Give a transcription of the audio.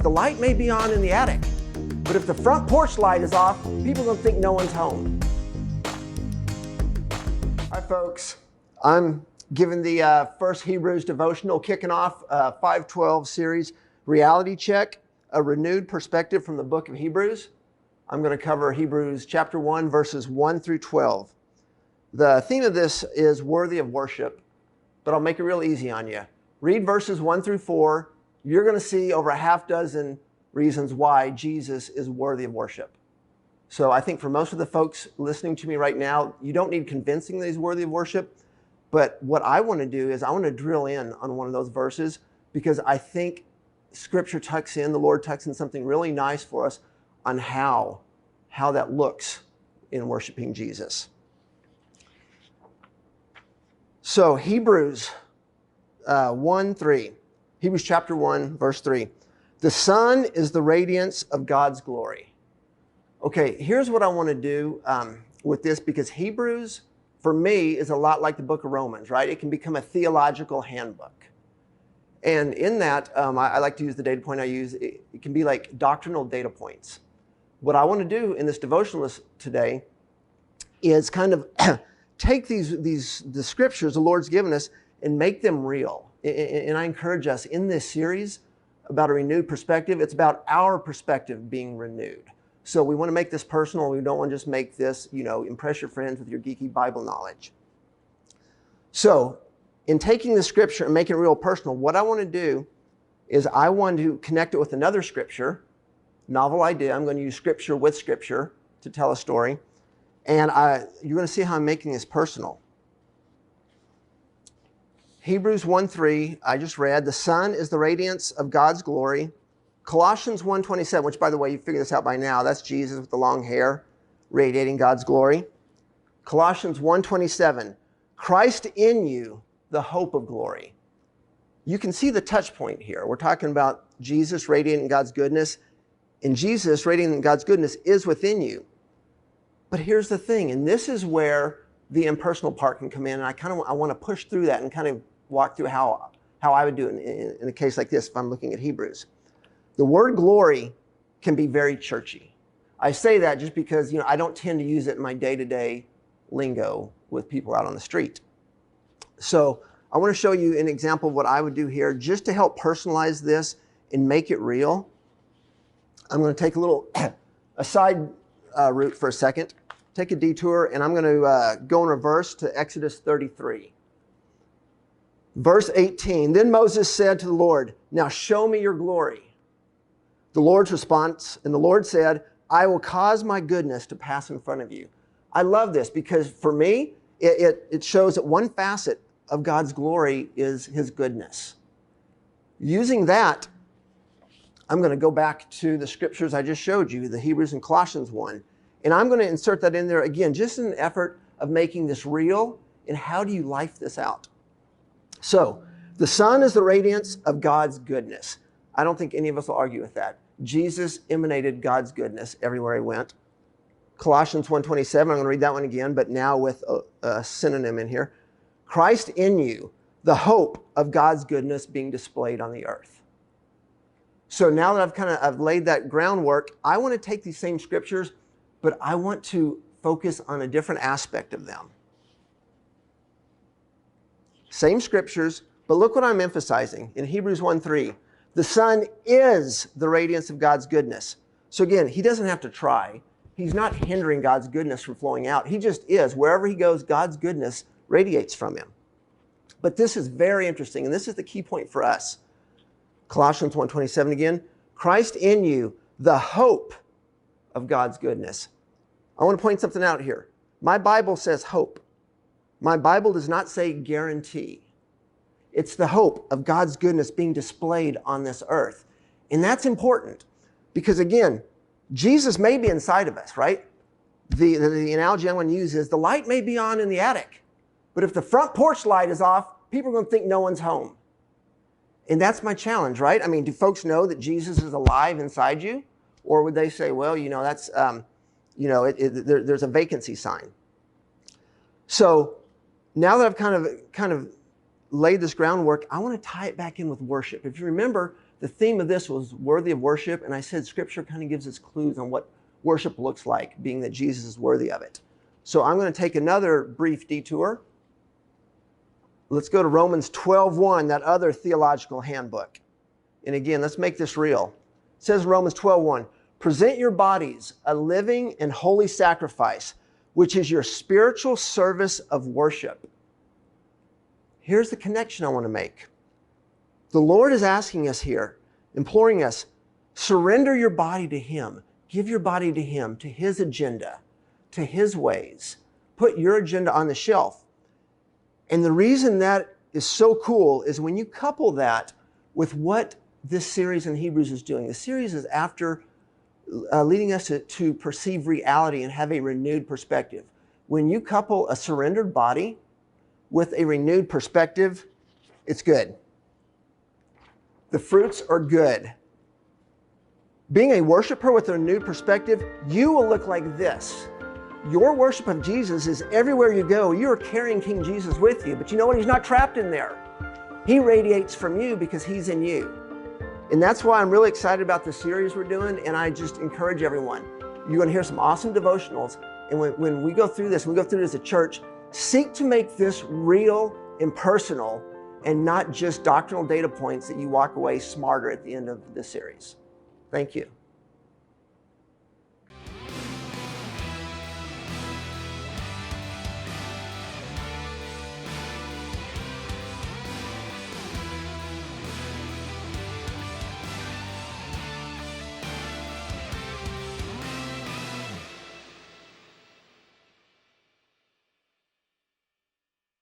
The light may be on in the attic, but if the front porch light is off, people are going to think no one's home. Hi, folks. I'm giving the first Hebrews devotional, kicking off 512 series, Reality Check, a renewed perspective from the book of Hebrews. I'm going to cover Hebrews chapter 1, verses 1 through 12. The theme of this is worthy of worship, but I'll make it real easy on you. Read verses 1 through 4. You're going to see over a half dozen reasons why Jesus is worthy of worship. So I think for most of the folks listening to me right now, you don't need convincing that he's worthy of worship. But what I want to do is I want to drill in on one of those verses because I think Scripture tucks in, the Lord tucks in something really nice for us on how that looks in worshiping Jesus. So Hebrews 1:3, Hebrews chapter 1, verse 3. The sun is the radiance of God's glory. Okay, here's what I want to do with this, because Hebrews, for me, is a lot like the book of Romans, right? It can become a theological handbook. And in that, I like to use the data point I use. It can be like doctrinal data points. What I want to do in this devotional today is kind of take the scriptures the Lord's given us and make them real. And I encourage us in this series about a renewed perspective. It's about our perspective being renewed. So we want to make this personal. We don't want to just make this, impress your friends with your geeky Bible knowledge. So in taking the scripture and making it real personal, what I want to do is I want to connect it with another scripture. Novel idea. I'm going to use scripture with scripture to tell a story. And you're going to see how I'm making this personal. Hebrews 1:3, I just read, the sun is the radiance of God's glory. Colossians 1:27, which, by the way, you figured this out by now. That's Jesus with the long hair radiating God's glory. Colossians 1:27, Christ in you, the hope of glory. You can see the touch point here. We're talking about Jesus radiating God's goodness. And Jesus radiating God's goodness is within you. But here's the thing, and this is where the impersonal part can come in, and I want to push through that and kind of walk through how I would do it in a case like this if I'm looking at Hebrews. The word glory can be very churchy. I say that just because I don't tend to use it in my day-to-day lingo with people out on the street. So I want to show you an example of what I would do here just to help personalize this and make it real. I'm going to take a little a side route for a second, take a detour, and I'm going to go in reverse to Exodus 33. Verse 18, then Moses said to the Lord, now show me your glory. The Lord's response, and the Lord said, I will cause my goodness to pass in front of you. I love this because for me, it shows that one facet of God's glory is his goodness. Using that, I'm going to go back to the scriptures I just showed you, the Hebrews and Colossians one. And I'm going to insert that in there again, just in an effort of making this real. And how do you life this out? So, the sun is the radiance of God's goodness. I don't think any of us will argue with that. Jesus emanated God's goodness everywhere he went. Colossians 1:27, I'm going to read that one again, but now with a synonym in here. Christ in you, the hope of God's goodness being displayed on the earth. So now that I've laid that groundwork, I want to take these same scriptures, but I want to focus on a different aspect of them. Same scriptures, but look what I'm emphasizing in Hebrews 1:3. The sun is the radiance of God's goodness. So again, he doesn't have to try. He's not hindering God's goodness from flowing out. He just is. Wherever he goes, God's goodness radiates from him. But this is very interesting, and this is the key point for us. Colossians 1:27 again. Christ in you, the hope of God's goodness. I want to point something out here. My Bible says hope. My Bible does not say guarantee. It's the hope of God's goodness being displayed on this earth. And that's important because, again, Jesus may be inside of us, right? The analogy I'm going to use is the light may be on in the attic, but if the front porch light is off, people are going to think no one's home. And that's my challenge, right? I mean, do folks know that Jesus is alive inside you? Or would they say, well, that's, there's a vacancy sign. So now that I've kind of laid this groundwork, I want to tie it back in with worship. If you remember, the theme of this was worthy of worship. And I said, Scripture kind of gives us clues on what worship looks like, being that Jesus is worthy of it. So I'm going to take another brief detour. Let's go to Romans 12:1, that other theological handbook. And again, let's make this real. It says in Romans 12:1, present your bodies a living and holy sacrifice, which is your spiritual service of worship. Here's the connection I want to make. The Lord is asking us here, imploring us, surrender your body to Him. Give your body to Him, to His agenda, to His ways. Put your agenda on the shelf. And the reason that is so cool is when you couple that with what this series in Hebrews is doing. The series is after leading us to perceive reality and have a renewed perspective. When you couple a surrendered body with a renewed perspective, it's good. The fruits are good. Being a worshiper with a renewed perspective, you will look like this. Your worship of Jesus is everywhere you go. You are carrying King Jesus with you, but you know what? He's not trapped in there. He radiates from you because He's in you. And that's why I'm really excited about the series we're doing, and I just encourage everyone. You're going to hear some awesome devotionals, and when we go through this, as a church, seek to make this real and personal and not just doctrinal data points that you walk away smarter at the end of this series. Thank you.